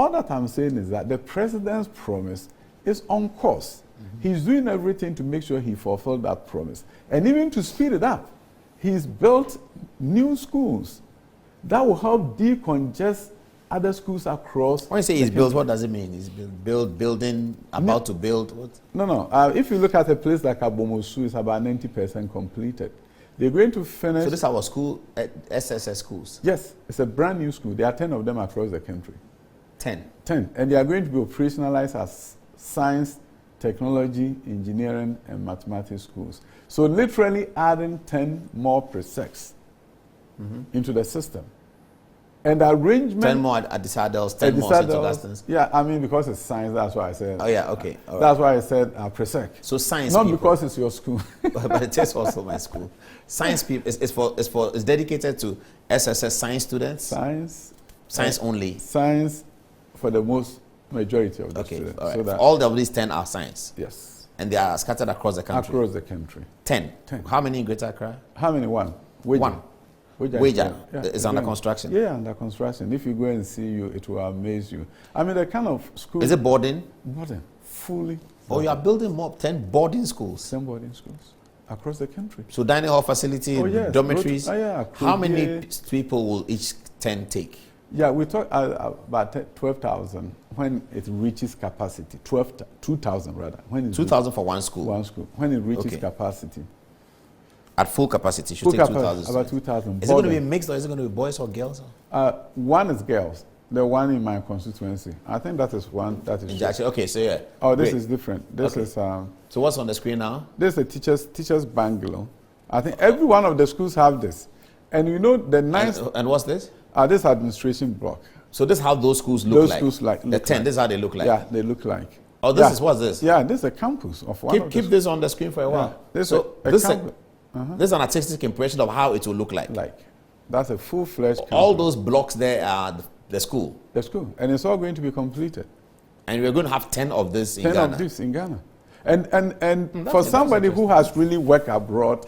all that I'm saying is that the president's promise is on course. He's doing everything to make sure he fulfilled that promise. And even to speed it up, he's built new schools that will help decongest other schools across. When you say he's built, what does it mean? He's building, about to build? What? No. If you look at a place like Adom-Otchere, it's about 90% completed. They're going to finish. So this is our school, SSS schools? Yes, it's a brand new school. There are 10 of them across the country. 10? 10. And they are going to be operationalized as science, technology, engineering, and mathematics schools. So literally adding 10 more Presecs into the system. And the arrangement... 10 more Adisadels, 10 more St. Augustine's? Yeah, I mean, because it's science, that's why I said... Oh, yeah, okay. All that's why I said Presec. So science Not people. because it's your school. But it is also my school. Science people, it's dedicated to SSS science students? Science only? Science for the majority of the students. All right. So that all of these 10 are science? Yes. And they are scattered across the country? Across the country. 10? How many in Greater Accra? How many? One. One. Wager is under going, construction? Yeah, under construction. If you go and see it will amaze you. I mean, the kind of school... Is it boarding? Boarding. Fully. Oh, you are building more 10 boarding schools? 10 boarding schools across the country. So dining hall facility, yes. dormitories? Yeah. How many people will each 10 take? Yeah, we talk about 12,000 when it reaches capacity. 2,000 rather. 2,000 for one school? One school. When it reaches capacity. At full capacity, should take 2,000. About 2,000. Is it going to be mixed or is it going to be boys or girls? One is girls. The one in my constituency. I think that is one that is. Actually, okay, so yeah. Oh, this is different. This is. So what's on the screen now? This is a teachers bungalow. I think every one of the schools have this, and you know the nice. And what's this? This administration block. So this is how those schools look like. Those schools the 10. This is how they look like. Yeah, they look like. Oh, this is what's this? Yeah, this is a campus of one. Keep this on the screen for a while. Yeah, this is an artistic impression of how it will look like. That's a full-fledged campus. All those blocks there are the school. The school, and it's all going to be completed. And we're going to have 10 of this in Ghana. 10 of this in Ghana, and for somebody who has really worked abroad,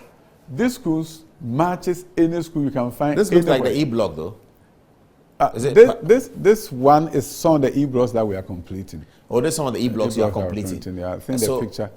this school matches any school you can find. This looks like the E block, though. This one is some of the E blocks that we are completing. Oh, there's some of the E blocks you are completing. Yeah, I think the picture.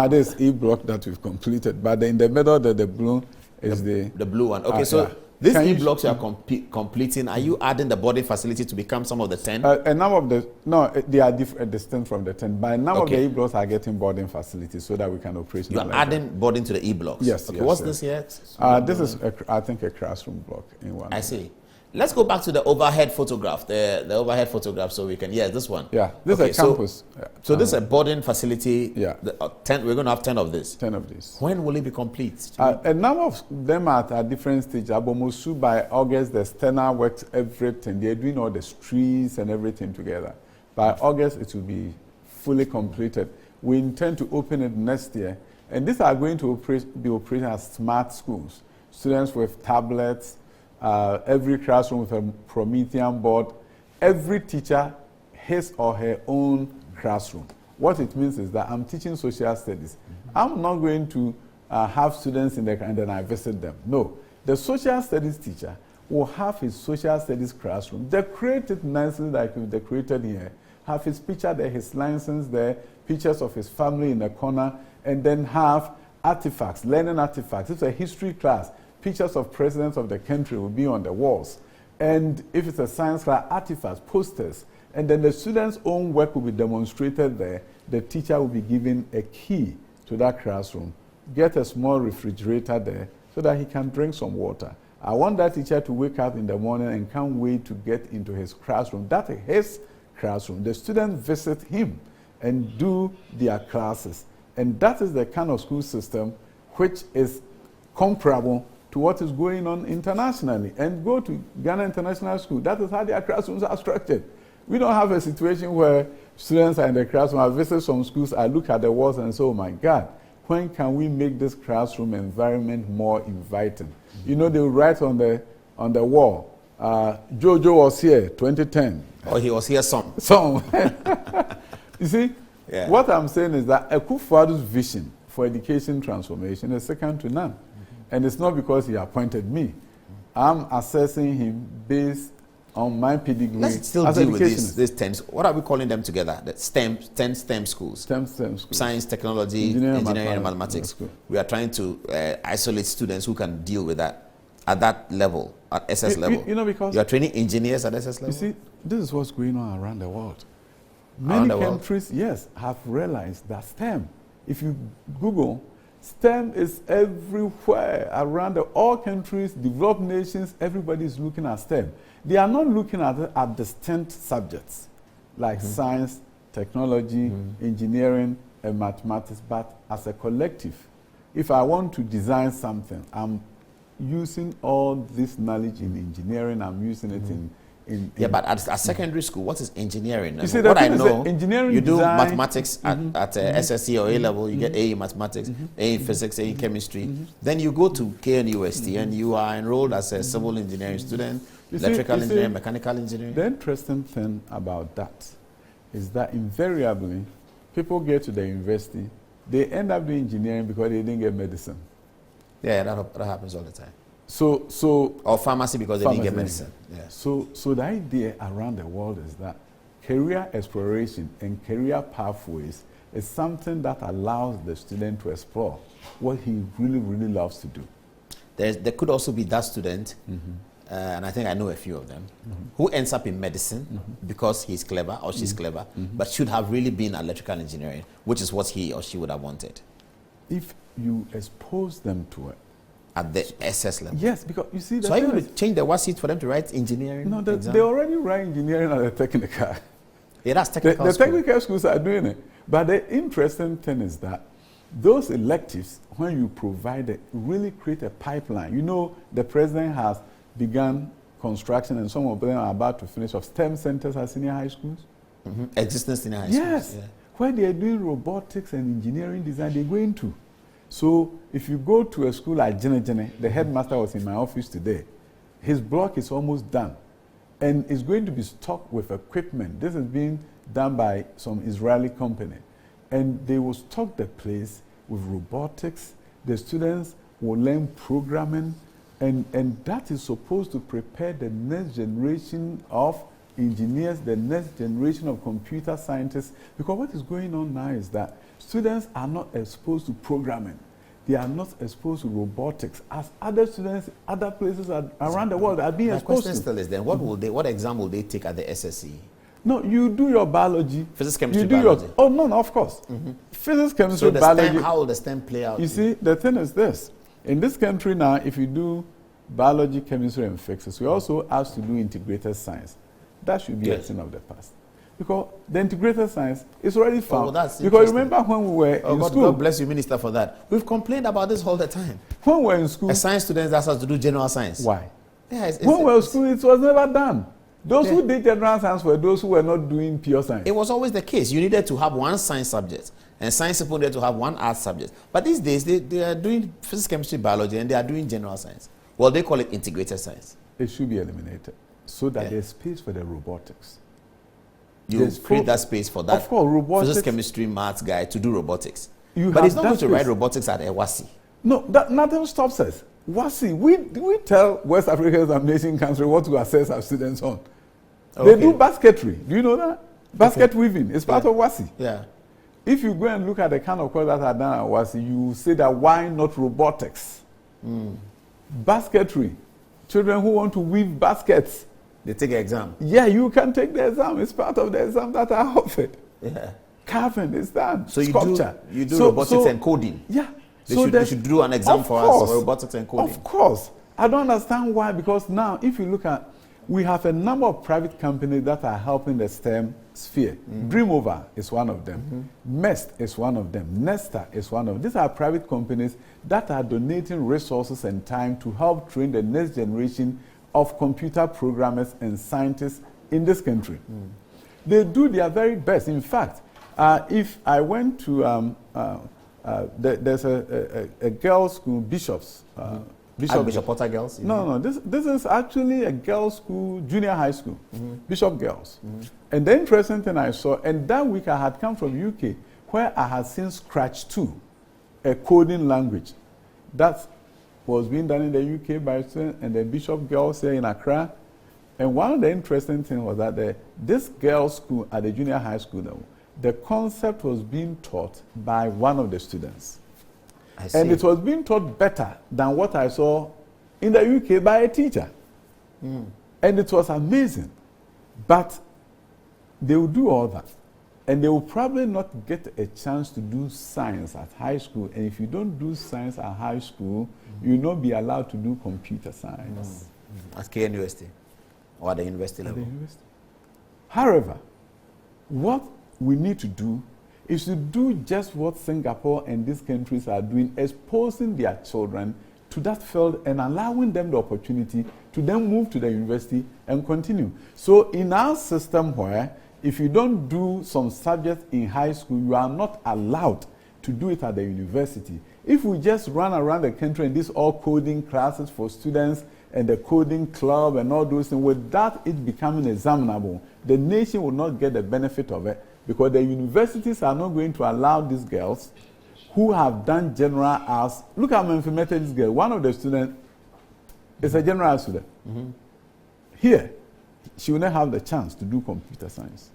This E block that we've completed, but in the middle, the blue is the blue one. Okay, so these E blocks you are completing. Are you adding the boarding facility to become some of the 10? A number of they are distinct from the 10. But a number of the E blocks are getting boarding facilities so that we can operationalize. You are adding boarding to the E blocks. Yes. Okay, what's this here? This is, I think, a classroom block in one. I see. Let's go back to the overhead photograph. The overhead photograph, so we can. Yes, this one. Yeah, this is a campus. So this is a boarding facility. Yeah. 10. We're going to have 10 of this. 10 of these. When will it be complete? A number of them are at different stages. Adom-Otchere by August, the external works, everything. They're doing all the streets and everything together. By August, it will be fully completed. We intend to open it next year, and these are going to be operating as smart schools. Students with tablets. Every classroom with a Promethean board, every teacher his or her own classroom. What it means is that I'm teaching social studies. I'm not going to have students in there and then I visit them. No, the social studies teacher will have his social studies classroom, decorate it nicely like we've decorated here, have his picture there, his license there, pictures of his family in the corner, and then have artifacts, learning artifacts. It's a history class. Pictures of presidents of the country will be on the walls. And if it's a science class, artifacts, posters. And then the students' own work will be demonstrated there. The teacher will be given a key to that classroom. Get a small refrigerator there so that he can drink some water. I want that teacher to wake up in the morning and can't wait to get into his classroom. That is his classroom. The students visit him and do their classes. And that is the kind of school system which is comparable to what is going on internationally. And go to Ghana International School. That is how their classrooms are structured. We don't have a situation where students are in the classroom. I visit some schools, I look at the walls and say, oh my God, when can we make this classroom environment more inviting? You know, they will write on the wall, Jojo was here, 2010. Oh, he was here some. You see, what I'm saying is that Akufo-Addo's vision for education transformation is second to none. And it's not because he appointed me. I'm assessing him based on my pedigree. Let's still deal with these 10. What are we calling them together? The 10 STEM schools. STEM schools. Science, technology, engineering and mathematics. We are trying to isolate students who can deal with that at that level, at SS level. You know, because you are training engineers at SS level. You see, this is what's going on around the world. Many countries, yes, have realized that STEM, if you Google, STEM is everywhere around all countries, developed nations, everybody is looking at STEM. They are not looking at distinct subjects like science, technology, engineering, and mathematics, but as a collective. If I want to design something, I'm using all this knowledge in engineering, I'm using it in but at secondary school, what is engineering? You see, what I know, engineering you do design, mathematics at SSC or A level, you get A in mathematics, A in physics, A in chemistry. Then you go to KNUST and you are enrolled as a civil engineering student, electrical engineering, mechanical engineering. The interesting thing about that is that invariably, people get to the university, they end up doing engineering because they didn't get medicine. Yeah, that happens all the time. Or pharmacy because they didn't get medicine. Yeah. So the idea around the world is that career exploration and career pathways is something that allows the student to explore what he really, really loves to do. There could also be that student, and I think I know a few of them, who ends up in medicine because he's clever or she's clever, but should have really been electrical engineering, which is what he or she would have wanted. If you expose them to it, at the SS level. Yes, because you see... So are you going to change the WASSCE for them to write engineering? No, they already write engineering at the technical. Yeah, that's technical The technical schools are doing it. But the interesting thing is that those electives, when you provide it, really create a pipeline. You know, the president has begun construction, and some of them are about to finish, of STEM centers at senior high schools. Existing senior high schools. Yes. Yeah. Where they are doing robotics and engineering design, they're going to. So if you go to a school like Jene, the headmaster was in my office today. His block is almost done. And it's going to be stocked with equipment. This is being done by some Israeli company. And they will stock the place with robotics. The students will learn programming. And that is supposed to prepare the next generation of engineers, the next generation of computer scientists. Because what is going on now is that students are not exposed to programming. They are not exposed to robotics as other students, other places around the world are being exposed to. My question still is then, what exam will they take at the SSC? No, you do your biology. Physics, chemistry, biology. No, of course. Physics, chemistry, biology. STEM, how will the STEM play out? You see, the thing is this. In this country now, if you do biology, chemistry, and physics, we also asked to do integrated science. That should be a thing of the past. Because the integrated science is already found. Because remember when we were in school. God bless you, Minister, for that. We've complained about this all the time. When we were in school. A science student asked us to do general science. Why? Yeah, when we were in school, it was never done. Those who did general science were those who were not doing pure science. It was always the case. You needed to have one science subject, and science people needed to have one art subject. But these days, they are doing physics, chemistry, biology, and they are doing general science. Well, they call it integrated science. It should be eliminated so that there's space for the robotics. You create that space for that. Of course, robotics. Physics, chemistry, maths guy to do robotics. But he's not going to write robotics at WASSCE. No, nothing stops us. WASSCE, we tell West African Examination Council what to assess our students on. Okay. They do basketry. Do you know that? Basket weaving is part of WASSCE. Yeah. If you go and look at the kind of courses that are done at WASSCE, you say that why not robotics? Basketry. Children who want to weave baskets. They take an exam. Yeah, you can take the exam. It's part of the exam that are offered. Yeah. Carving is done. So sculpture. You do robotics and coding. Yeah. They should do an exam for us for robotics and coding. Of course. I don't understand why, because now if you look at, we have a number of private companies that are helping the STEM sphere. Dreamover is one of them. MEST is one of them. Nesta is one of them. These are private companies that are donating resources and time to help train the next generation of computer programmers and scientists in this country. They do their very best. In fact, if I went to, there's a girls' school, Bishop's. Bishop Potter Girls? No, this is actually a girls' school, junior high school, Bishop Girls. And the interesting thing I saw, and that week I had come from UK, where I had seen Scratch 2, a coding language. That was being done in the UK by students, and the Bishop Girls here in Accra. And one of the interesting things was that this girls' school at the junior high school level, the concept was being taught by one of the students. I see. And it was being taught better than what I saw in the UK by a teacher. And it was amazing. But they will do all that. And they will probably not get a chance to do science at high school. And if you don't do science at high school, you will not be allowed to do computer science. At K University or at the university level? At the university. However, what we need to do is to do just what Singapore and these countries are doing, exposing their children to that field and allowing them the opportunity to then move to the university and continue. So in our system where if you don't do some subjects in high school, you are not allowed to do it at the university. If we just run around the country and these all coding classes for students and the coding club and all those things, without it becoming examinable, the nation will not get the benefit of it because the universities are not going to allow these girls who have done general arts. Look how Memphis Methodist girl, one of the students is a general student. Here, she will not have the chance to do computer science.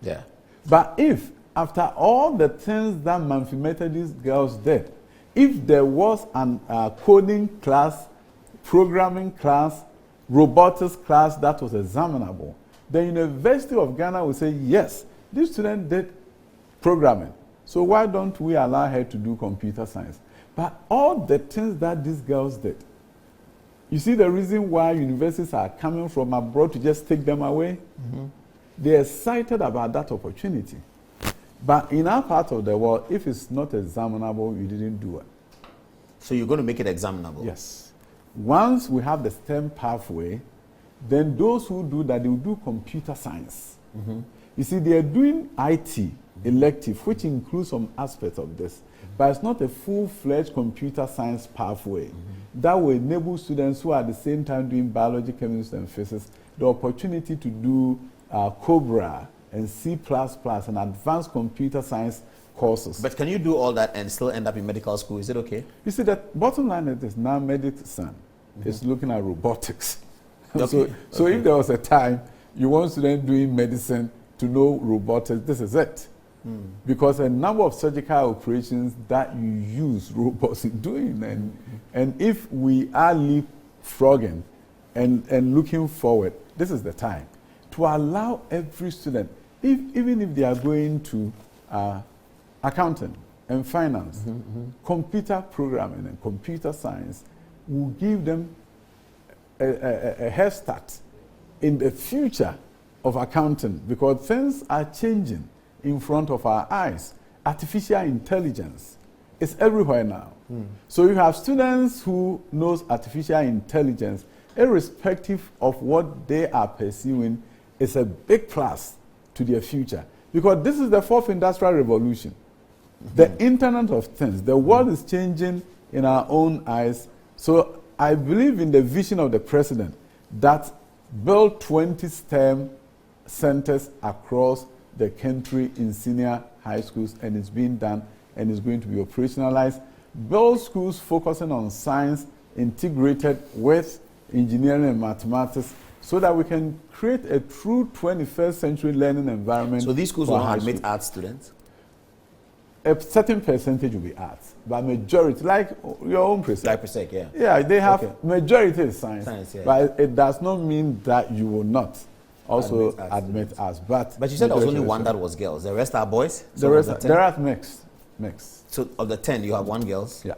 Yeah. But if, after all the things that Memphis Methodist girls did, if there was an coding class, programming class, robotics class that was examinable, the University of Ghana would say, yes, this student did programming. So why don't we allow her to do computer science? But all the things that these girls did, you see the reason why universities are coming from abroad to just take them away? They're excited about that opportunity. But in our part of the world, if it's not examinable, you didn't do it. So you're going to make it examinable? Yes. Once we have the STEM pathway, then those who do that, they will do computer science. You see, they are doing IT elective, which includes some aspects of this, but it's not a full-fledged computer science pathway that will enable students who are at the same time doing biology, chemistry, and physics the opportunity to do COBRA and C++ and advanced computer science courses. But can you do all that and still end up in medical school? Is it okay? You see, the bottom line is this: now medicine is looking at robotics. Okay. So if there was a time you want students doing medicine to know robotics, this is it. Because a number of surgical operations that you use robots in doing, and if we are leapfrogging and looking forward, this is the time to allow every student, even if they are going to accounting and finance, computer programming and computer science will give them a head start in the future of accounting, because things are changing in front of our eyes. Artificial intelligence is everywhere now. So you have students who knows artificial intelligence, irrespective of what they are pursuing, is a big plus to their future. Because this is the fourth industrial revolution. The Internet of Things. The world is changing in our own eyes. So I believe in the vision of the president that build 20 STEM centers across the country in senior high schools, and it's being done and is going to be operationalized. Build schools focusing on science integrated with engineering and mathematics so that we can create a true 21st century learning environment. So these schools will admit art students? A certain percentage will be arts, but majority, like your own Presec. Like Presec, yeah. Yeah, they have majority is science, yeah. But it does not mean that you will not also admit us. But you said there was only one that was girls. The rest are boys? The rest are, there are mixed. So of the 10, you have one girls? Yeah.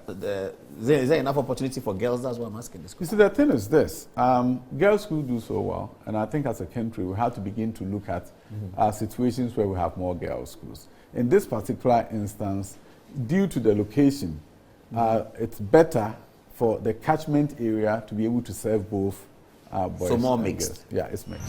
Is there enough opportunity for girls? That's what I'm asking this question. You see, the thing is this. Girls school do so well, and I think as a country, we have to begin to look at situations where we have more girls schools. In this particular instance, due to the location, it's better for the catchment area to be able to serve both boys. So more and mixed. girls. Yeah, it's mixed.